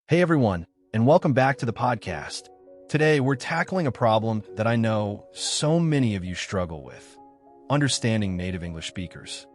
Hey everyone, and welcome back to the podcast. Today, we're tackling a problem that I know so many of you struggle with: understanding native English speakers.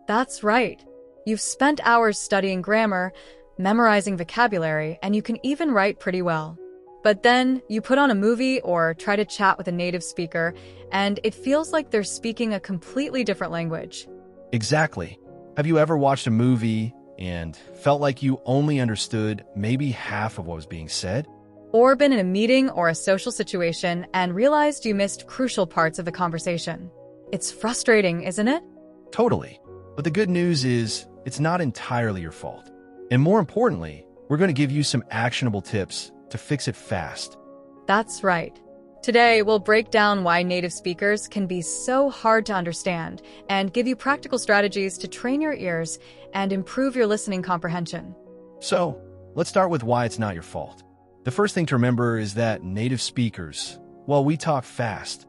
That's right. You've spent hours studying grammar, memorizing vocabulary, and you can even write pretty well. But then you put on a movie or try to chat with a native speaker, and it feels like they're speaking a completely different language. Exactly. Have you ever watched a movie and felt like you only understood maybe half of what was being said? Or been in a meeting or a social situation and realized you missed crucial parts of the conversation. It's frustrating, isn't it? Totally. But the good news is, it's not entirely your fault. And more importantly, we're going to give you some actionable tips to fix it fast. That's right. Today, we'll break down why native speakers can be so hard to understand and give you practical strategies to train your ears and improve your listening comprehension. So, let's start with why it's not your fault. The first thing to remember is that native speakers, well, we talk fast.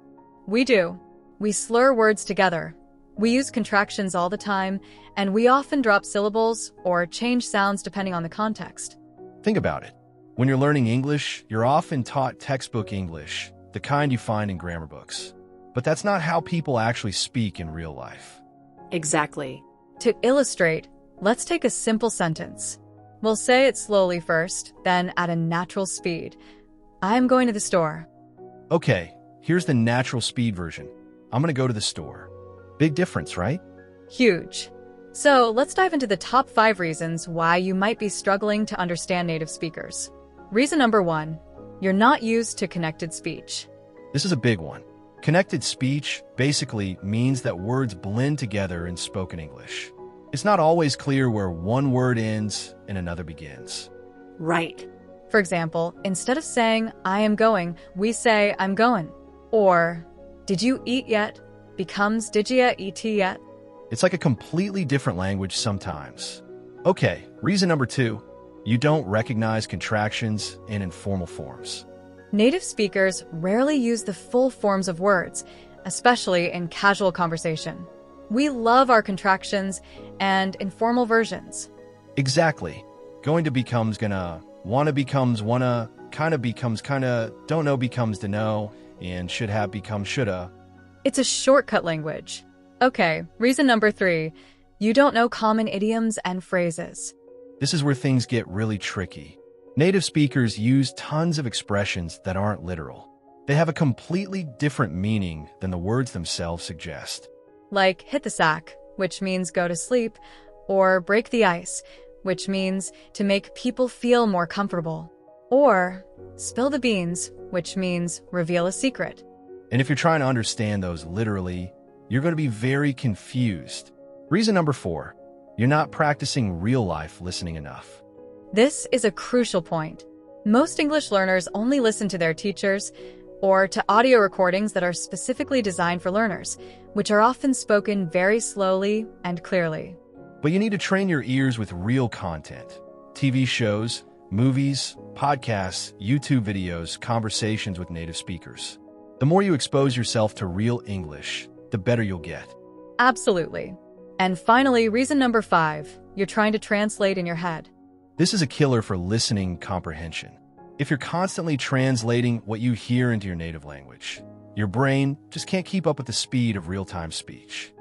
We do. We slur words together. We use contractions all the time, and we often drop syllables or change sounds depending on the context. Think about it. When you're learning English, you're often taught textbook English, the kind you find in grammar books. But that's not how people actually speak in real life. Exactly. To illustrate, let's take a simple sentence. We'll say it slowly first, then at a natural speed. I'm going to the store. Okay, here's the natural speed version. I'm going to go to the store. Big difference, right? Huge. So let's dive into the top 5 reasons why you might be struggling to understand native speakers. Reason number 1, you're not used to connected speech. This is a big one. Connected speech basically means that words blend together in spoken English. It's not always clear where one word ends and another begins. Right. For example, instead of saying, I am going, we say, I'm going. Or, did you eat yet? Becomes, did ya eat yet? It's like a completely different language sometimes. Okay, reason number 2, you don't recognize contractions and informal forms. Native speakers rarely use the full forms of words, especially in casual conversation. We love our contractions and informal versions. Exactly. Going to becomes gonna, wanna becomes wanna, kinda becomes kinda, don't know becomes to know, and should have becomes shoulda. It's a shortcut language. Okay, reason number 3, you don't know common idioms and phrases. This is where things get really tricky. Native speakers use tons of expressions that aren't literal. They have a completely different meaning than the words themselves suggest. Like hit the sack, which means go to sleep, or break the ice, which means to make people feel more comfortable, or spill the beans, which means reveal a secret. And if you're trying to understand those literally, you're going to be very confused. Reason number 4, you're not practicing real-life listening enough. This is a crucial point. Most English learners only listen to their teachers or to audio recordings that are specifically designed for learners, which are often spoken very slowly and clearly. But you need to train your ears with real content. TV shows, movies, podcasts, YouTube videos, conversations with native speakers. The more you expose yourself to real English, the better you'll get. Absolutely. And finally, reason number 5, you're trying to translate in your head. This is a killer for listening comprehension. If you're constantly translating what you hear into your native language, your brain just can't keep up with the speed of real-time speech.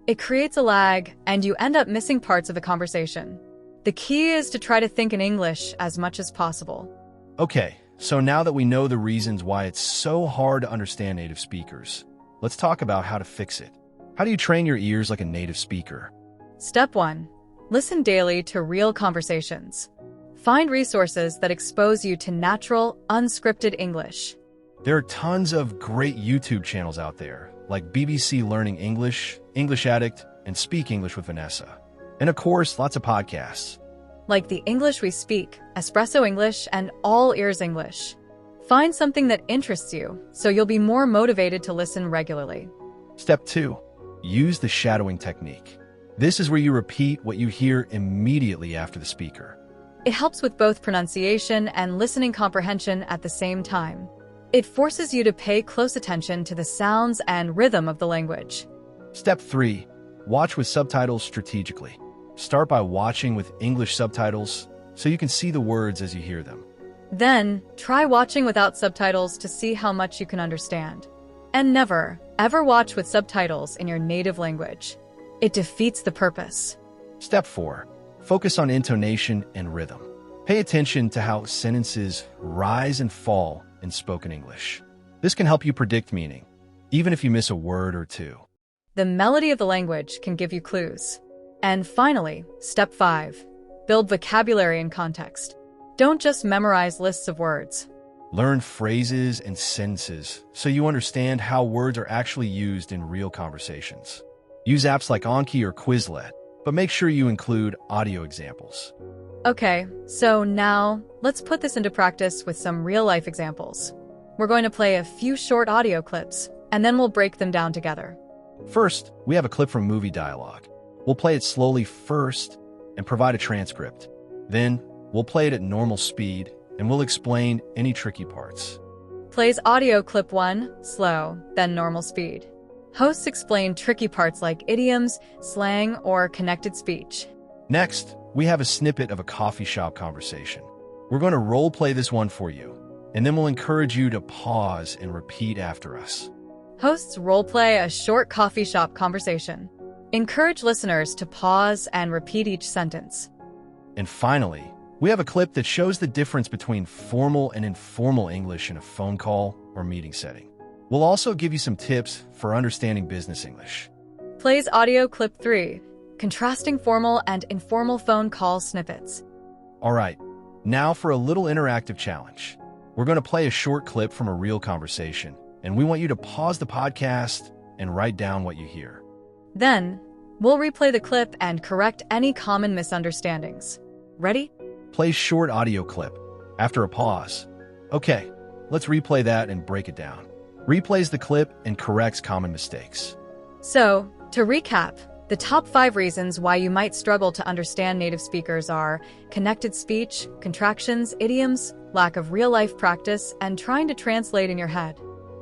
It creates a lag, and you end up missing parts of the conversation. The key is to try to think in English as much as possible. Okay, so now that we know the reasons why it's so hard to understand native speakers, let's talk about how to fix it. How do you train your ears like a native speaker? Step 1. Listen daily to real conversations. Find resources that expose you to natural, unscripted English. There are tons of great YouTube channels out there, like BBC Learning English, English Addict, and Speak English with Vanessa. And of course, lots of podcasts. Like The English We Speak, Espresso English, and All Ears English. Find something that interests you, so you'll be more motivated to listen regularly. Step 2. Use the shadowing technique. This is where you repeat what you hear immediately after the speaker. It helps with both pronunciation and listening comprehension at the same time. It forces you to pay close attention to the sounds and rhythm of the language. Step 3. Watch with subtitles strategically. Start by watching with English subtitles, so you can see the words as you hear them. Then, try watching without subtitles to see how much you can understand. And never, ever watch with subtitles in your native language. It defeats the purpose. Step 4. Focus on intonation and rhythm. Pay attention to how sentences rise and fall in spoken English. This can help you predict meaning, even if you miss a word or two. The melody of the language can give you clues. And finally, step 5. Build vocabulary and context. Don't just memorize lists of words. Learn phrases and sentences so you understand how words are actually used in real conversations. Use apps like Anki or Quizlet, but make sure you include audio examples. Okay, so now let's put this into practice with some real-life examples. We're going to play a few short audio clips, and then we'll break them down together. First, we have a clip from movie dialogue. We'll play it slowly first and provide a transcript. Then, we'll play it at normal speed, and we'll explain any tricky parts. Plays audio clip 1, slow, then normal speed. Hosts explain tricky parts like idioms, slang, or connected speech. Next, we have a snippet of a coffee shop conversation. We're going to role-play this one for you, and then we'll encourage you to pause and repeat after us. Hosts role-play a short coffee shop conversation. Encourage listeners to pause and repeat each sentence. And finally, we have a clip that shows the difference between formal and informal English in a phone call or meeting setting. We'll also give you some tips for understanding business English. Plays audio clip 3, contrasting formal and informal phone call snippets. All right, now for a little interactive challenge. We're going to play a short clip from a real conversation, and we want you to pause the podcast and write down what you hear. Then, we'll replay the clip and correct any common misunderstandings. Ready? Play short audio clip. After a pause. Okay, let's replay that and break it down. Replays the clip and corrects common mistakes. So, to recap, the top 5 reasons why you might struggle to understand native speakers are connected speech, contractions, idioms, lack of real-life practice, and trying to translate in your head.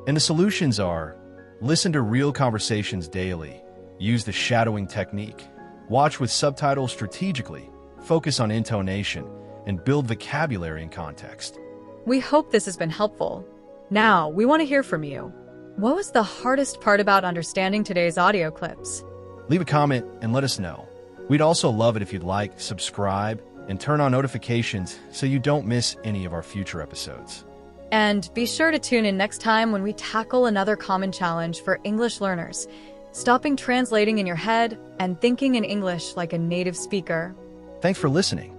And the solutions are: listen to real conversations daily, use the shadowing technique, watch with subtitles strategically, focus on intonation, and build vocabulary and context. We hope this has been helpful. Now, we want to hear from you. What was the hardest part about understanding today's audio clips? Leave a comment and let us know. We'd also love it if you'd like, subscribe, and turn on notifications so you don't miss any of our future episodes. And be sure to tune in next time when we tackle another common challenge for English learners, stopping translating in your head and thinking in English like a native speaker. Thanks for listening.